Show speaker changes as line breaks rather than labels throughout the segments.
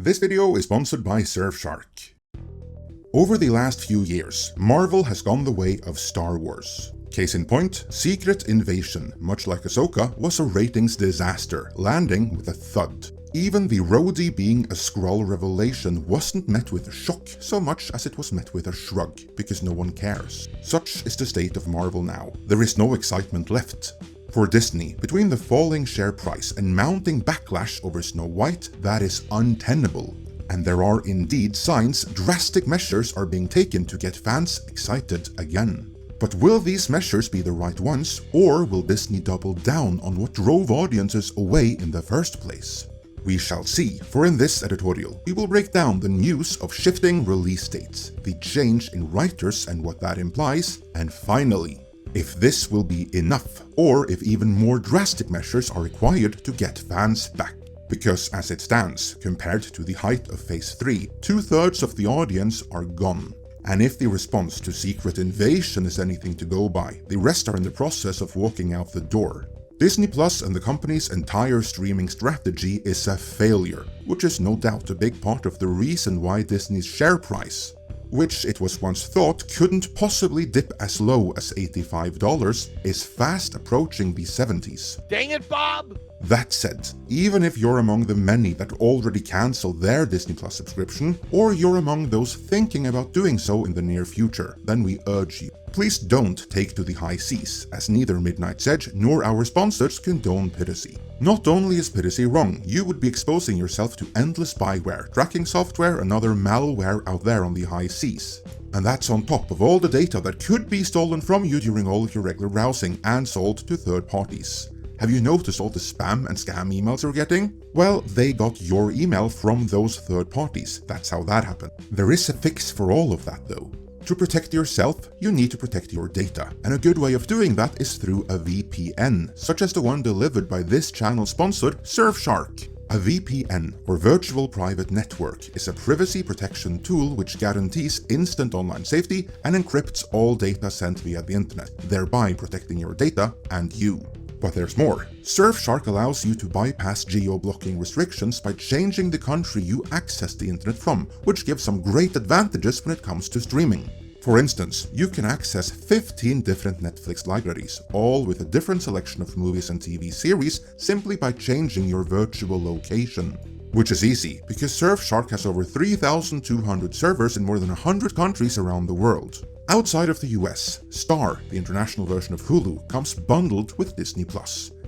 This video is sponsored by Surfshark. Over the last few years, Marvel has gone the way of Star Wars. Case in point, Secret Invasion, much like Ahsoka, was a ratings disaster, landing with a thud. Even the Rhodey being a Skrull revelation wasn't met with a shock so much as it was met with a shrug, because no one cares. Such is the state of Marvel now. There is no excitement left. For Disney, between the falling share price and mounting backlash over Snow White, that is untenable. And there are indeed signs drastic measures are being taken to get fans excited again. But will these measures be the right ones, or will Disney double down on what drove audiences away in the first place? We shall see, for in this editorial, we will break down the news of shifting release dates, the change in writers and what that implies, and finally, if this will be enough, or if even more drastic measures are required to get fans back. Because as it stands, compared to the height of Phase 3, 2/3 of the audience are gone. And if the response to Secret Invasion is anything to go by, the rest are in the process of walking out the door. Disney Plus and the company's entire streaming strategy is a failure, which is no doubt a big part of the reason why Disney's share price, which it was once thought couldn't possibly dip as low as $85, is fast approaching the 70s.
Dang it, Bob!
That said, even if you're among the many that already cancelled their Disney Plus subscription, or you're among those thinking about doing so in the near future, then we urge you, please don't take to the high seas, as neither Midnight's Edge nor our sponsors condone piracy. Not only is piracy wrong, you would be exposing yourself to endless spyware, tracking software and other malware out there on the high seas. And that's on top of all the data that could be stolen from you during all of your regular browsing and sold to third parties. Have you noticed all the spam and scam emails you're getting? Well, they got your email from those third parties. That's how that happened. There is a fix for all of that though. To protect yourself, you need to protect your data, and a good way of doing that is through a VPN, such as the one delivered by this channel's sponsor, Surfshark. A VPN, or Virtual Private Network, is a privacy protection tool which guarantees instant online safety and encrypts all data sent via the internet, thereby protecting your data and you. But there's more. Surfshark allows you to bypass geo-blocking restrictions by changing the country you access the internet from, which gives some great advantages when it comes to streaming. For instance, you can access 15 different Netflix libraries, all with a different selection of movies and TV series, simply by changing your virtual location. Which is easy, because Surfshark has over 3,200 servers in more than 100 countries around the world. Outside of the US, Star, the international version of Hulu, comes bundled with Disney+.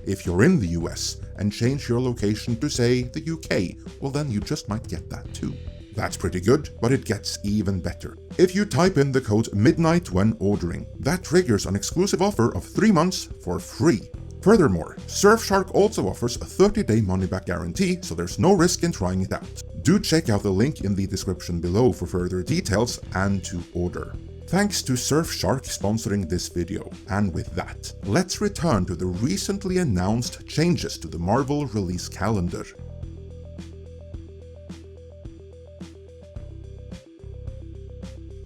If you're in the US and change your location to, say, the UK, well then you just might get that too. That's pretty good, but it gets even better. If you type in the code MIDNIGHT when ordering, that triggers an exclusive offer of 3 months for free. Furthermore, Surfshark also offers a 30-day money-back guarantee, so there's no risk in trying it out. Do check out the link in the description below for further details and to order. Thanks to Surfshark sponsoring this video, and with that, let's return to the recently announced changes to the Marvel release calendar.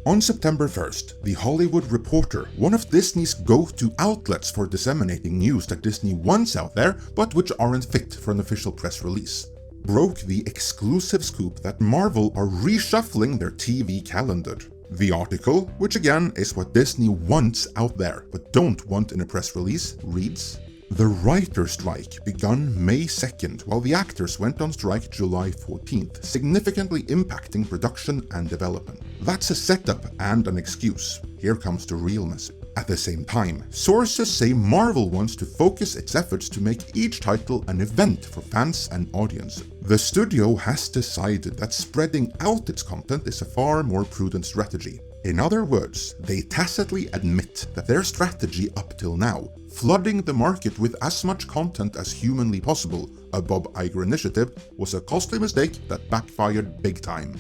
On September 1st, The Hollywood Reporter, one of Disney's go-to outlets for disseminating news that Disney wants out there but which aren't fit for an official press release, broke the exclusive scoop that Marvel are reshuffling their TV calendar. The article, which again is what Disney wants out there but don't want in a press release, reads: The writer's strike begun May 2nd while the actors went on strike July 14th, significantly impacting production and development. That's a setup and an excuse. Here comes the real message. At the same time, sources say Marvel wants to focus its efforts to make each title an event for fans and audience. The studio has decided that spreading out its content is a far more prudent strategy. In other words, they tacitly admit that their strategy up till now, flooding the market with as much content as humanly possible, a Bob Iger initiative, was a costly mistake that backfired big time.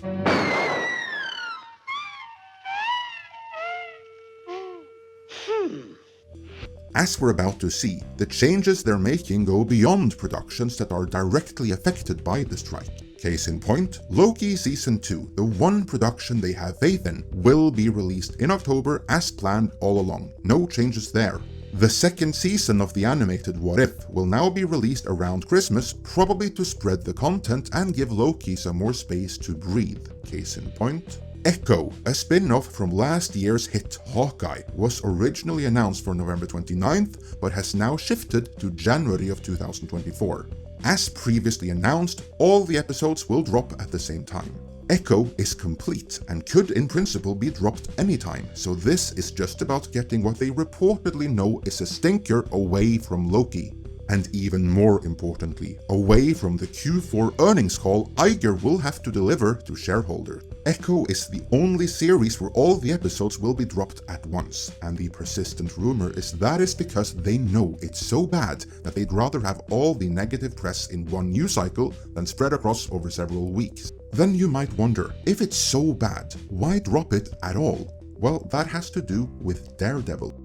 As we're about to see, the changes they're making go beyond productions that are directly affected by the strike. Case in point, Loki Season 2, the one production they have faith in, will be released in October as planned all along. No changes there. The second season of the animated What If will now be released around Christmas, probably to spread the content and give Loki some more space to breathe. Case in point, Echo, a spin-off from last year's hit Hawkeye, was originally announced for November 29th, but has now shifted to January of 2024. As previously announced, all the episodes will drop at the same time. Echo is complete and could in principle be dropped anytime, so this is just about getting what they reportedly know is a stinker away from Loki. And even more importantly, away from the Q4 earnings call Iger will have to deliver to shareholders. Echo is the only series where all the episodes will be dropped at once, and the persistent rumor is that is because they know it's so bad that they'd rather have all the negative press in one news cycle than spread across over several weeks. Then you might wonder, if it's so bad, why drop it at all? Well, that has to do with Daredevil.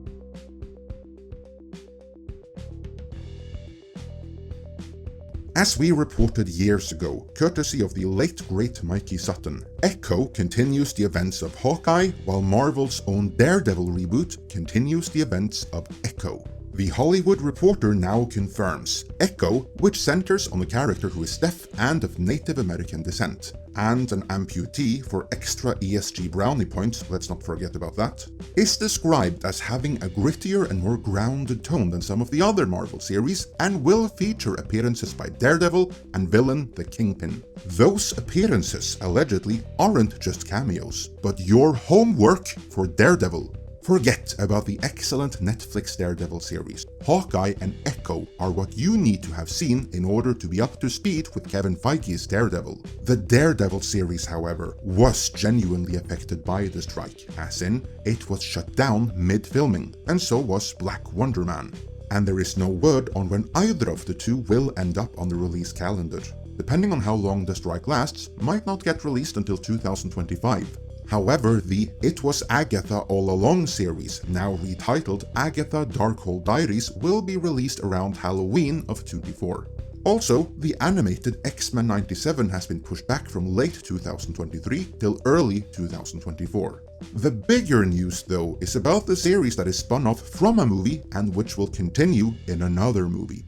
As we reported years ago, courtesy of the late great Mikey Sutton, Echo continues the events of Hawkeye, while Marvel's own Daredevil reboot continues the events of Echo. The Hollywood Reporter now confirms Echo, which centers on a character who is deaf and of Native American descent, and an amputee for extra ESG brownie points, let's not forget about that, is described as having a grittier and more grounded tone than some of the other Marvel series, and will feature appearances by Daredevil and villain the Kingpin. Those appearances, allegedly, aren't just cameos, but your homework for Daredevil. Forget about the excellent Netflix Daredevil series. Hawkeye and Echo are what you need to have seen in order to be up to speed with Kevin Feige's Daredevil. The Daredevil series, however, was genuinely affected by the strike, as in, it was shut down mid-filming, and so was Black Wonder Man. And there is no word on when either of the two will end up on the release calendar. Depending on how long the strike lasts, might not get released until 2025. However, the It Was Agatha All Along series, now retitled Agatha Darkhold Diaries, will be released around Halloween of 2024. Also, the animated X-Men 97 has been pushed back from late 2023 till early 2024. The bigger news, though, is about the series that is spun off from a movie and which will continue in another movie.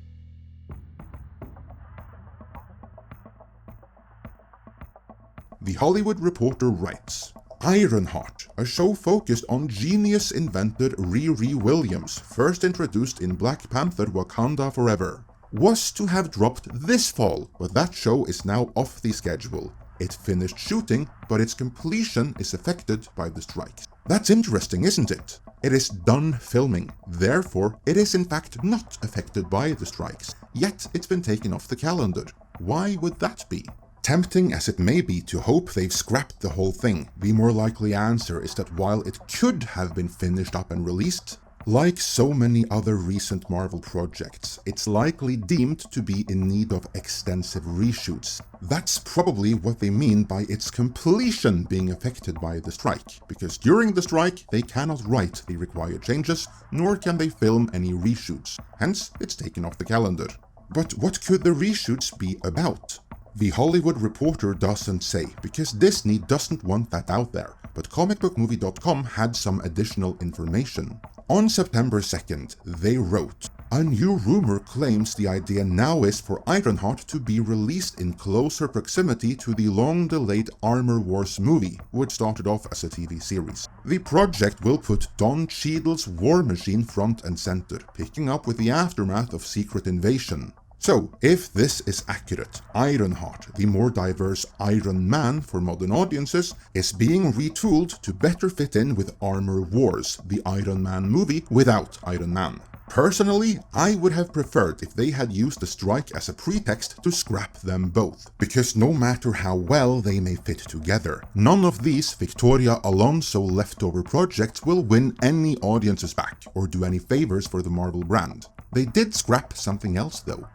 The Hollywood Reporter writes, Ironheart, a show focused on genius inventor Riri Williams, first introduced in Black Panther Wakanda Forever, was to have dropped this fall, but that show is now off the schedule. It finished shooting, but its completion is affected by the strikes. That's interesting, isn't it? It is done filming, therefore it is in fact not affected by the strikes, yet it's been taken off the calendar. Why would that be? Tempting as it may be to hope they've scrapped the whole thing, the more likely answer is that while it could have been finished up and released, like so many other recent Marvel projects, it's likely deemed to be in need of extensive reshoots. That's probably what they mean by its completion being affected by the strike, because during the strike they cannot write the required changes, nor can they film any reshoots, hence it's taken off the calendar. But what could the reshoots be about? The Hollywood Reporter doesn't say, because Disney doesn't want that out there, but comicbookmovie.com had some additional information. On September 2nd, they wrote, a new rumor claims the idea now is for Ironheart to be released in closer proximity to the long-delayed Armour Wars movie, which started off as a TV series. The project will put Don Cheadle's War Machine front and center, picking up with the aftermath of Secret Invasion. So, if this is accurate, Ironheart, the more diverse Iron Man for modern audiences, is being retooled to better fit in with Armour Wars, the Iron Man movie without Iron Man. Personally, I would have preferred if they had used the strike as a pretext to scrap them both, because no matter how well they may fit together, none of these Victoria Alonso leftover projects will win any audiences back or do any favors for the Marvel brand. They did scrap something else though.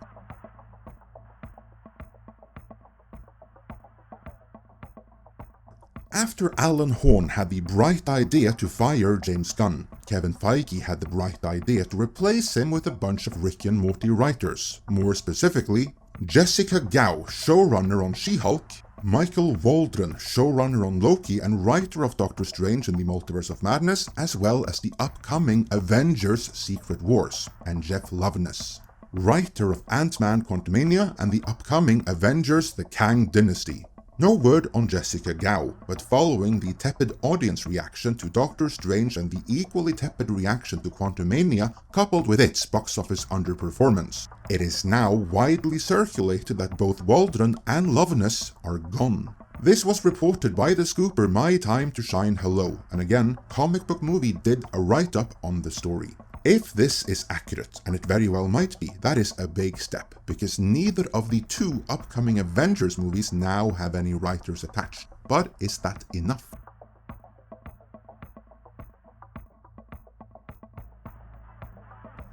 After Alan Horn had the bright idea to fire James Gunn, Kevin Feige had the bright idea to replace him with a bunch of Rick and Morty writers. More specifically, Jessica Gao, showrunner on She-Hulk, Michael Waldron, showrunner on Loki and writer of Doctor Strange in the Multiverse of Madness, as well as the upcoming Avengers Secret Wars, and Jeff Loveness, writer of Ant-Man Quantumania and the upcoming Avengers The Kang Dynasty. No word on Jessica Gao, but following the tepid audience reaction to Doctor Strange and the equally tepid reaction to Quantumania, coupled with its box office underperformance, it is now widely circulated that both Waldron and Loveness are gone. This was reported by the scooper My Time to Shine Hello, and again, Comic Book Movie did a write-up on the story. If this is accurate, and it very well might be, that is a big step, because neither of the two upcoming Avengers movies now have any writers attached. But is that enough?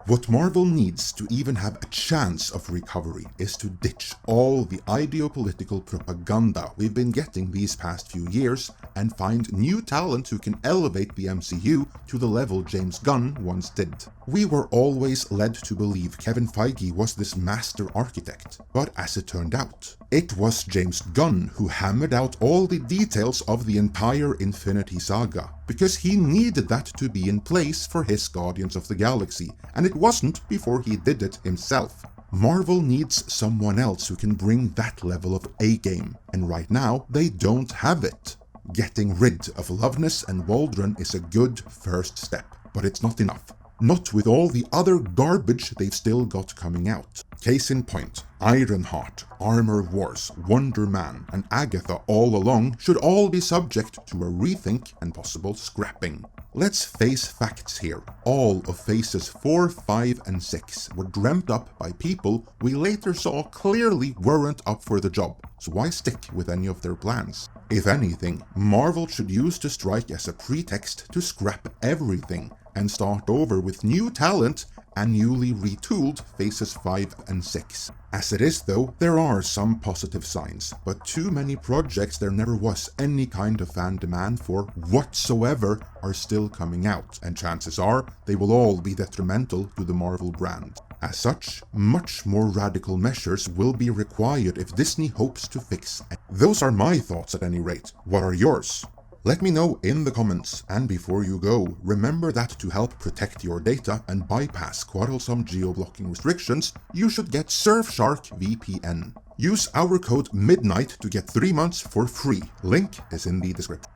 What Marvel needs to even have a chance of recovery is to ditch all the ideopolitical propaganda we've been getting these past few years and find new talent who can elevate the MCU to the level James Gunn once did. We were always led to believe Kevin Feige was this master architect, but as it turned out, it was James Gunn who hammered out all the details of the entire Infinity Saga, because he needed that to be in place for his Guardians of the Galaxy, and it wasn't before he did it himself. Marvel needs someone else who can bring that level of A-game, and right now they don't have it. Getting rid of Loveness and Waldron is a good first step, but it's not enough. Not with all the other garbage they've still got coming out. Case in point, Ironheart, Armour Wars, Wonder Man, and Agatha all along should all be subject to a rethink and possible scrapping. Let's face facts here. All of Phases 4, 5, and 6 were dreamt up by people we later saw clearly weren't up for the job, so why stick with any of their plans? If anything, Marvel should use the strike as a pretext to scrap everything and start over with new talent and newly retooled Phases 5 and 6. As it is though, there are some positive signs, but too many projects there never was any kind of fan demand for whatsoever are still coming out, and chances are they will all be detrimental to the Marvel brand. As such, much more radical measures will be required if Disney hopes to fix it. Those are my thoughts at any rate. What are yours? Let me know in the comments, and before you go, remember that to help protect your data and bypass quarrelsome geo-blocking restrictions, you should get Surfshark VPN. Use our code MIDNIGHT to get 3 months for free. Link is in the description.